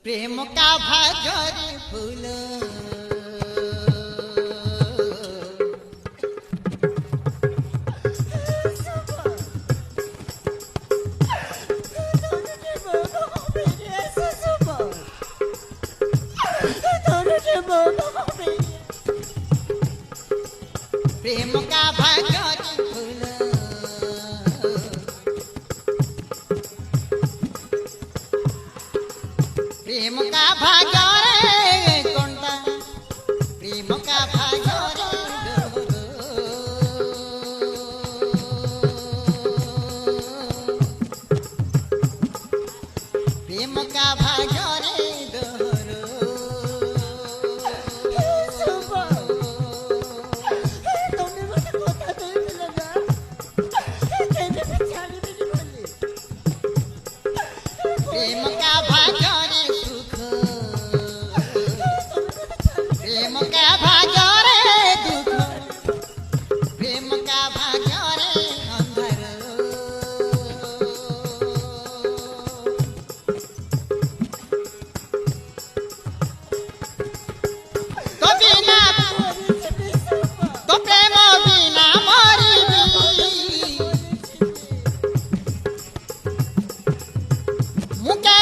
प्रेम का भाजरी फूल प्रेम का भाजरी फूल प्रेम का भाजरे कोणता प्रेम का भाजरे प्रेम का भाजरे प्रेम का भाजरे सुख प्रेम का भाजरे दुख प्रेम का भाजरे अंधर तो बिना तो प्रेम बिना मरिबी मुके